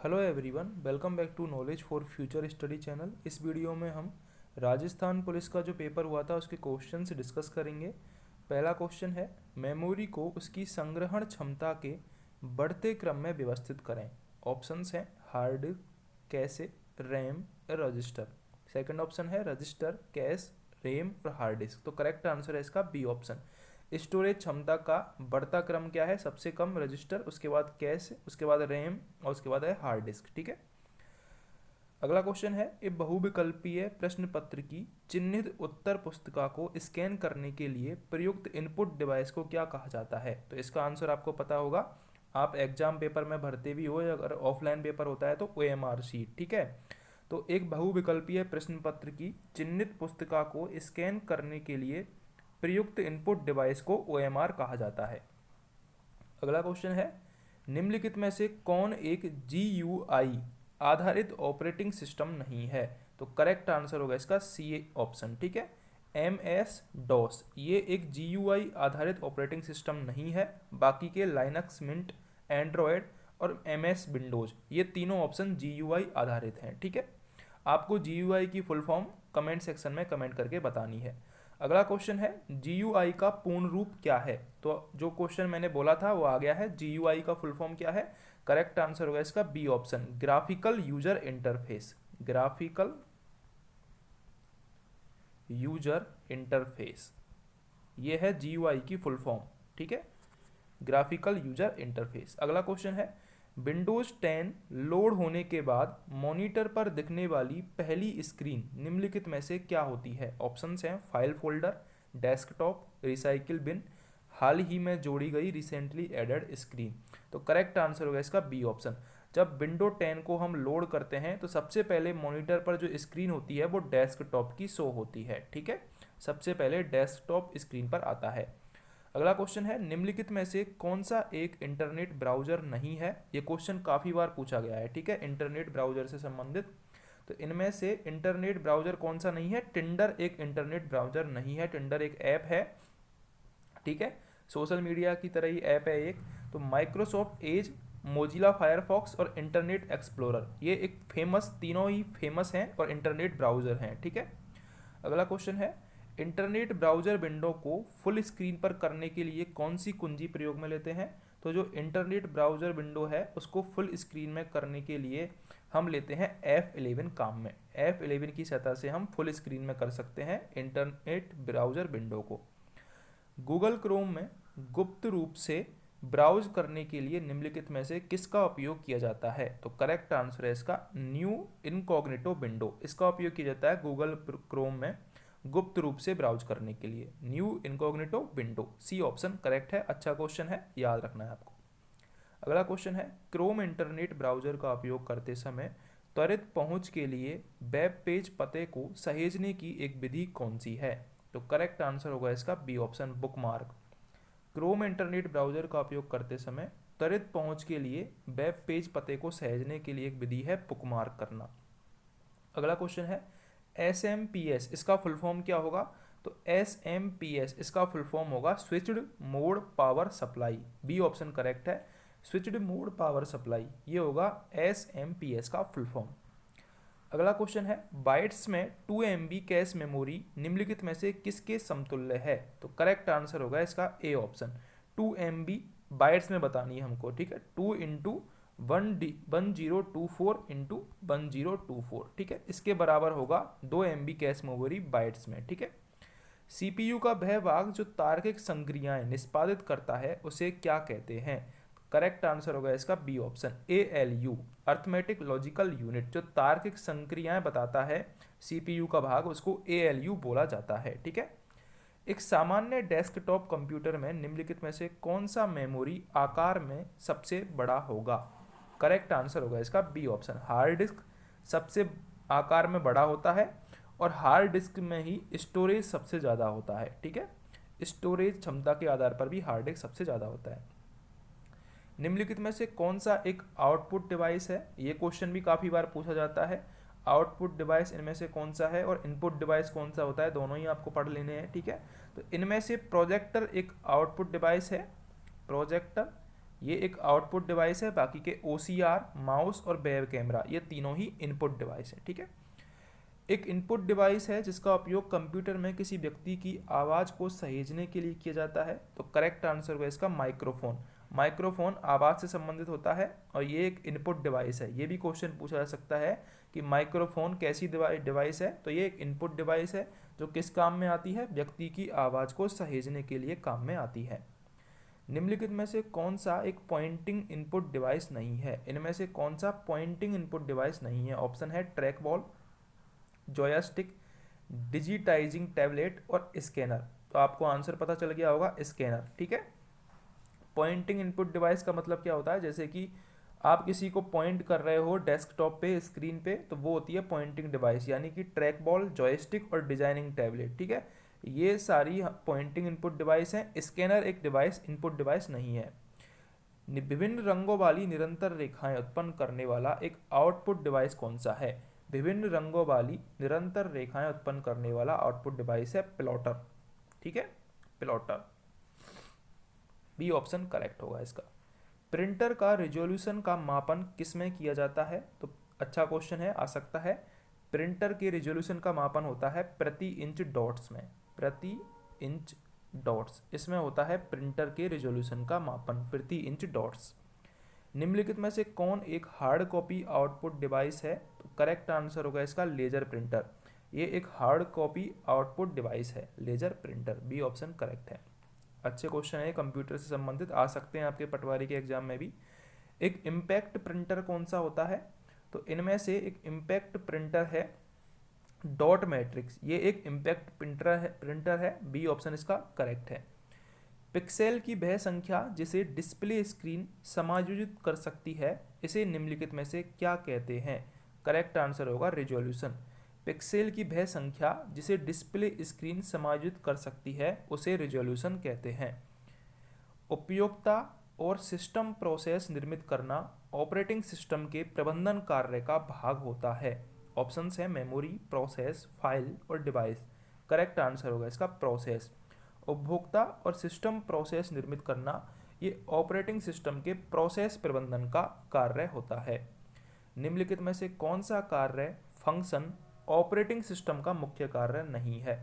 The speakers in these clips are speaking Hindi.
Hello everyone, welcome back to knowledge for future study channel. इस वीडियो में हम राजस्थान पुलिस का जो पेपर हुआ था उसके क्वेश्चन से डिस्कस करेंगे। पहला क्वेश्चन है, मेमोरी को उसकी संग्रहण क्षमता के बढ़ते क्रम में व्यवस्थित करें। ऑप्शंस हैं hard disk, cache, RAM, register. Second option है रजिस्टर, कैश, रैम और हार्ड डिस्क। तो करेक्ट आंसर है इसका बी ऑप्शन। स्टोरेज क्षमता का बढ़ता क्रम क्या है? सबसे कम रजिस्टर, उसके बाद कैश, उसके बाद रैम और उसके बाद है हार्ड डिस्क। ठीक है। अगला क्वेश्चन है, एक बहुविकल्पीय प्रश्न पत्र की चिन्हित उत्तर पुस्तिका को स्कैन करने के लिए प्रयुक्त इनपुट डिवाइस को क्या कहा जाता है? तो इसका आंसर आपको पता होगा, आप एग्जाम पेपर में भरते भी हो, अगर ऑफलाइन पेपर होता है तो OMR शीट। ठीक है। तो एक बहुविकल्पीय प्रश्न पत्र की चिन्हित पुस्तिका को स्कैन करने के लिए प्रयुक्त इनपुट डिवाइस को OMR कहा जाता है। अगला क्वेश्चन है, निम्नलिखित में से कौन एक GUI आधारित ऑपरेटिंग सिस्टम नहीं है? तो करेक्ट आंसर होगा इसका सी ऑप्शन। ठीक है। MS DOS ये एक GUI आधारित ऑपरेटिंग सिस्टम नहीं है। बाकी के लाइनक्स, मिंट, एंड्रॉयड और MS विंडोज ये तीनों ऑप्शन GUI आधारित हैं। ठीक है। आपको GUI की फुल फॉर्म कमेंट सेक्शन में कमेंट करके बतानी है। अगला क्वेश्चन है, GUI का पूर्ण रूप क्या है? तो जो क्वेश्चन मैंने बोला था वो आ गया है। GUI का फुल फॉर्म क्या है? करेक्ट आंसर होगा इसका B option, graphical user interface. Graphical user interface ये है GUI की फुल फॉर्म। ठीक है, ग्राफिकल यूजर इंटरफेस। अगला क्वेश्चन है, विंडोज 10 लोड होने के बाद मॉनिटर पर दिखने वाली पहली स्क्रीन निम्नलिखित में से क्या होती है? ऑप्शंस हैं file folder, desktop, recycle bin, हाल ही में जोड़ी गई रिसेंटली एडेड स्क्रीन। तो करेक्ट आंसर होगा इसका बी ऑप्शन। जब विंडो 10 को हम लोड करते हैं तो सबसे पहले मॉनिटर पर जो स्क्रीन होती है वो डेस्कटॉप की शो होती है। ठीक है, सबसे पहले डेस्कटॉप स्क्रीन पर आता है। अगला क्वेश्चन है, निम्नलिखित में से कौन सा एक इंटरनेट ब्राउजर नहीं है? ये क्वेश्चन काफ़ी बार पूछा गया है। ठीक है, इंटरनेट ब्राउजर से संबंधित। तो इनमें से इंटरनेट ब्राउजर कौन सा नहीं है? टिंडर एक इंटरनेट ब्राउजर नहीं है। टिंडर एक ऐप है। ठीक है, सोशल मीडिया की तरह ही ऐप है एक। तो माइक्रोसॉफ्ट एज, मोजिला फायरफॉक्स और इंटरनेट एक्सप्लोरर ये एक फेमस, तीनों ही फेमस हैं और इंटरनेट ब्राउजर हैं। ठीक है। अगला क्वेश्चन है, इंटरनेट ब्राउजर विंडो को फुल स्क्रीन पर करने के लिए कौन सी कुंजी प्रयोग में लेते हैं? तो जो इंटरनेट ब्राउजर विंडो है उसको फुल स्क्रीन में करने के लिए हम लेते हैं F11 काम में। F11 की सहायता से हम फुल स्क्रीन में कर सकते हैं इंटरनेट ब्राउजर विंडो को। गूगल क्रोम में गुप्त रूप से ब्राउज करने के लिए निम्नलिखित में से किसका उपयोग किया जाता है? तो करेक्ट आंसर है इसका न्यू इनकॉग्निटो विंडो। इसका उपयोग किया जाता है गूगल क्रोम में गुप्त रूप से ब्राउज करने के लिए, new incognito window. C option correct है। अच्छा क्वेश्चन है, याद रखना है आपको। अगला क्वेश्चन है, क्रोम इंटरनेट ब्राउजर का उपयोग करते समय त्वरित पहुंच के लिए वेब पेज पते को सहेजने की एक विधि कौन सी है? तो करेक्ट आंसर होगा इसका B option, bookmark. Chrome internet browser का उपयोग करते समय त्वरित पहुंच के लिए वेब पेज पते को सहेजने के लिए एक विधि है बुकमार्क करना। अगला क्वेश्चन है, SMPS इसका फुल फॉर्म क्या होगा? तो SMPS इसका फुल फॉर्म होगा switched mode power supply. B option correct है, स्विच्ड मोड पावर सप्लाई ये होगा SMPS का फुल फॉर्म। अगला क्वेश्चन है, बाइट्स में 2 MB कैश मेमोरी निम्नलिखित में से किसके समतुल्य है? तो करेक्ट आंसर होगा इसका ए ऑप्शन, 2 MB बाइट्स में बतानी है हमको। ठीक है, 2 इंटू 1024 इंटू 1024। ठीक है, इसके बराबर होगा 2 MB कैश मेमोरी बाइट्स में। ठीक है। CPU का वह भाग जो तार्किक संक्रियाएं निष्पादित करता है उसे क्या कहते हैं? करेक्ट आंसर होगा इसका B option, ALU, arithmetic logical unit. जो तार्किक संक्रियाएं बताता है CPU का भाग उसको ALU बोला जाता है। ठीक है। एक सामान्य डेस्कटॉप कंप्यूटर में निम्नलिखित में से कौन सा मेमोरी आकार में सबसे बड़ा होगा? करेक्ट आंसर होगा इसका बी ऑप्शन, हार्ड डिस्क सबसे आकार में बड़ा होता है और हार्ड डिस्क में ही स्टोरेज सबसे ज़्यादा होता है। ठीक है, स्टोरेज क्षमता के आधार पर भी हार्ड डिस्क सबसे ज़्यादा होता है। निम्नलिखित में से कौन सा एक आउटपुट डिवाइस है? ये क्वेश्चन भी काफ़ी बार पूछा जाता है। आउटपुट डिवाइस इनमें से कौन सा है और इनपुट डिवाइस कौन सा होता है, दोनों ही आपको पढ़ लेने हैं। ठीक है, तो इनमें से प्रोजेक्टर एक आउटपुट डिवाइस है। प्रोजेक्टर ये एक आउटपुट डिवाइस है, बाकी के OCR, माउस और वेब कैमरा ये तीनों ही इनपुट डिवाइस है। ठीक है। एक इनपुट डिवाइस है जिसका उपयोग कंप्यूटर में किसी व्यक्ति की आवाज़ को सहेजने के लिए किया जाता है। तो करेक्ट आंसर होगा इसका माइक्रोफोन। माइक्रोफोन आवाज़ से संबंधित होता है और ये एक इनपुट डिवाइस है। ये भी क्वेश्चन पूछा जा सकता है कि माइक्रोफोन कैसी डिवाइस है। तो ये एक इनपुट डिवाइस है जो किस काम में आती है, व्यक्ति की आवाज़ को सहेजने के लिए काम में आती है। निम्नलिखित में से कौन सा एक पॉइंटिंग इनपुट डिवाइस नहीं है? इनमें से कौन सा पॉइंटिंग इनपुट डिवाइस नहीं है? ऑप्शन है track ball, joystick, digitising tablet और स्कैनर। तो आपको आंसर पता चल गया होगा, स्कैनर। ठीक है। पॉइंटिंग इनपुट डिवाइस का मतलब क्या होता है? जैसे कि आप किसी को पॉइंट कर रहे हो डेस्कटॉप पे, स्क्रीन पे, तो वो होती है पॉइंटिंग डिवाइस, यानी कि ट्रैक बॉल, जॉयस्टिक और डिजाइनिंग टैबलेट। ठीक है। ये सारी पॉइंटिंग इनपुट डिवाइस हैं। स्कैनर एक डिवाइस इनपुट डिवाइस नहीं है। विभिन्न रंगों वाली निरंतर रेखाएं उत्पन्न करने वाला एक आउटपुट डिवाइस कौन सा है? विभिन्न रंगों वाली निरंतर रेखाएं उत्पन्न करने वाला आउटपुट डिवाइस है प्लॉटर। ठीक है, प्लॉटर। बी ऑप्शन करेक्ट होगा इसका। प्रिंटर का रिजोल्यूशन का मापन किसमें किया जाता है? तो अच्छा क्वेश्चन है, आ सकता है। प्रिंटर के रिजोल्यूशन का मापन होता है प्रति इंच डॉट्स में। प्रति इंच डॉट्स, इसमें होता है प्रिंटर के रिजोल्यूशन का मापन प्रति इंच डॉट्स। निम्नलिखित में से कौन एक हार्ड कॉपी आउटपुट डिवाइस है? तो करेक्ट आंसर होगा इसका लेजर प्रिंटर। ये एक हार्ड कॉपी आउटपुट डिवाइस है, laser printer. B option correct है। अच्छे क्वेश्चन है, कंप्यूटर से संबंधित आ सकते हैं आपके पटवारी के एग्जाम में भी। एक इम्पैक्ट प्रिंटर कौन सा होता है? तो इनमें से एक इम्पैक्ट प्रिंटर है डॉट मैट्रिक्स। ये एक इम्पैक्ट प्रिंटर है। बी ऑप्शन इसका करेक्ट है। पिक्सेल की वह संख्या जिसे डिस्प्ले स्क्रीन समायोजित कर सकती है, इसे निम्नलिखित में से क्या कहते हैं? करेक्ट आंसर होगा रिजोल्यूशन। पिक्सेल की वह संख्या जिसे डिस्प्ले स्क्रीन समायोजित कर सकती है, उसे रिजोल्यूशन कहते हैं। उपयोगिता और सिस्टम प्रोसेस निर्मित करना ऑपरेटिंग सिस्टम के प्रबंधन कार्य का भाग होता है। ऑप्शंस है मेमोरी, प्रोसेस, फाइल और डिवाइस। करेक्ट आंसर होगा इसका प्रोसेस। उपभोक्ता और सिस्टम प्रोसेस निर्मित करना ये ऑपरेटिंग सिस्टम के प्रोसेस प्रबंधन का कार्य होता है। निम्नलिखित में से कौन सा कार्य फंक्शन ऑपरेटिंग सिस्टम का मुख्य कार्य नहीं है?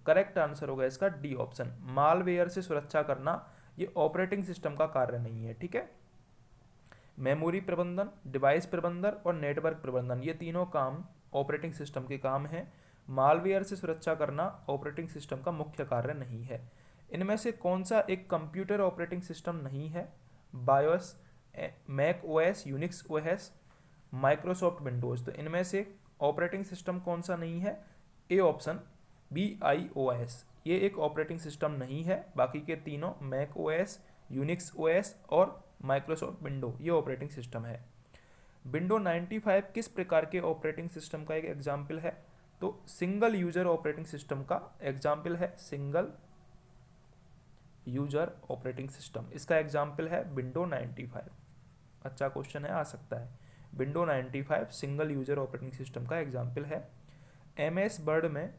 करेक्ट आंसर होगा इसका डी ऑप्शन। मालवेयर से सुरक्षा करना ये ऑपरेटिंग सिस्टम का कार्य नहीं है। ठीक है। मेमोरी प्रबंधन, डिवाइस प्रबंधन और नेटवर्क प्रबंधन, ये तीनों काम ऑपरेटिंग सिस्टम के काम हैं। मालवेयर से सुरक्षा करना ऑपरेटिंग सिस्टम का मुख्य कार्य नहीं है। इनमें से कौन सा एक कंप्यूटर ऑपरेटिंग सिस्टम नहीं है? BIOS, Mac OS, Unix OS, Microsoft Windows. तो इनमें से ऑपरेटिंग सिस्टम कौन सा नहीं है? A option BIOS। ये एक ऑपरेटिंग सिस्टम नहीं है। बाकी के तीनों मैक ओएस, यूनिक्स ओएस और माइक्रोसॉफ्ट विंडो ये ऑपरेटिंग सिस्टम है। विंडो 95 किस प्रकार के ऑपरेटिंग सिस्टम का एक एग्जाम्पल है? तो सिंगल यूजर ऑपरेटिंग सिस्टम का एग्जाम्पल है। सिंगल यूजर ऑपरेटिंग सिस्टम, इसका एग्जाम्पल है विंडो 95। अच्छा क्वेश्चन है, आ सकता है। Window 95 single user operating system का एग्जाम्पल है। MS वर्ड में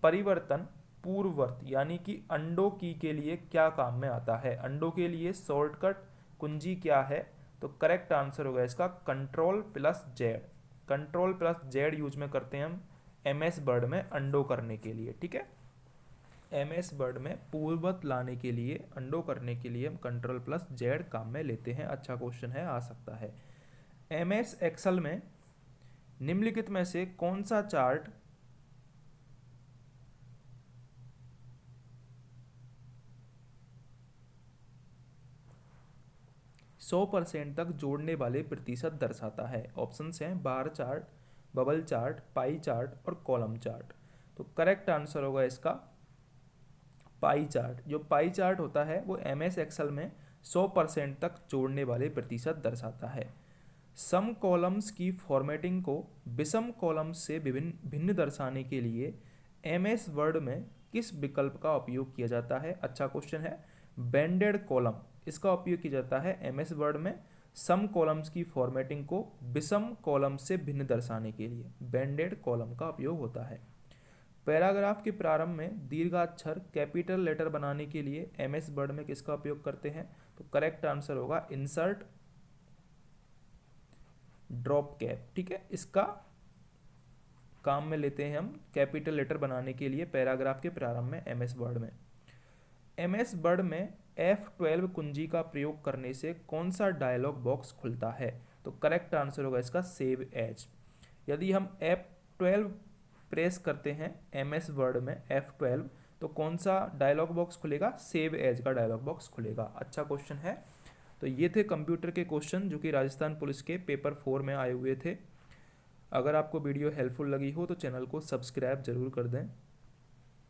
परिवर्तन पूर्ववर्त यानी कि अंडो की के लिए क्या काम में आता है? अंडो के लिए शॉर्टकट कुंजी क्या है? तो करेक्ट आंसर होगा इसका Ctrl+Z। Ctrl+Z यूज में करते हैं हम MS वर्ड में अंडो करने के लिए। ठीक है। MS वर्ड में पूर्ववत लाने के लिए, अंडो करने के लिए हम Ctrl+Z काम में लेते हैं। अच्छा क्वेश्चन है, आ सकता है। MS एक्सेल में निम्नलिखित में से कौन सा चार्ट %100% तक जोड़ने वाले प्रतिशत दर्शाता है? ऑप्शंस हैं bar chart, bubble chart, pie chart और कॉलम चार्ट। तो करेक्ट आंसर होगा इसका पाई चार्ट। जो पाई चार्ट होता है वो MS एक्सेल में 100% तक जोड़ने वाले प्रतिशत दर्शाता है। सम कॉलम्स की फॉर्मेटिंग को विषम कॉलम्स से भिन्न दर्शाने के लिए MS वर्ड में किस विकल्प का उपयोग किया जाता है? अच्छा क्वेश्चन है। बैंडेड कॉलम, इसका उपयोग किया जाता है MS वर्ड में सम कॉलम्स की फॉर्मेटिंग को विषम कॉलम से भिन्न दर्शाने के लिए बैंडेड कॉलम का उपयोग होता है। पैराग्राफ के प्रारंभ में दीर्घाक्षर कैपिटल लेटर बनाने के लिए MS वर्ड में किसका उपयोग करते हैं? तो करेक्ट आंसर होगा इंसर्ट ड्रॉप कैप। ठीक है, इसका काम में लेते हैं हम कैपिटल लेटर बनाने के लिए पैराग्राफ के प्रारंभ में एमएस वर्ड में। एमएस वर्ड में F12 कुंजी का प्रयोग करने से कौन सा डायलॉग बॉक्स खुलता है? तो करेक्ट आंसर होगा इसका सेव एज। यदि हम F12 प्रेस करते हैं एमएस वर्ड में F12, तो कौन सा डायलॉग बॉक्स खुलेगा? सेव एज का डायलॉग बॉक्स खुलेगा। अच्छा क्वेश्चन है। तो ये थे कंप्यूटर के क्वेश्चन जो कि राजस्थान पुलिस के पेपर 4 में आए हुए थे। अगर आपको वीडियो हेल्पफुल लगी हो तो चैनल को सब्सक्राइब जरूर कर दें।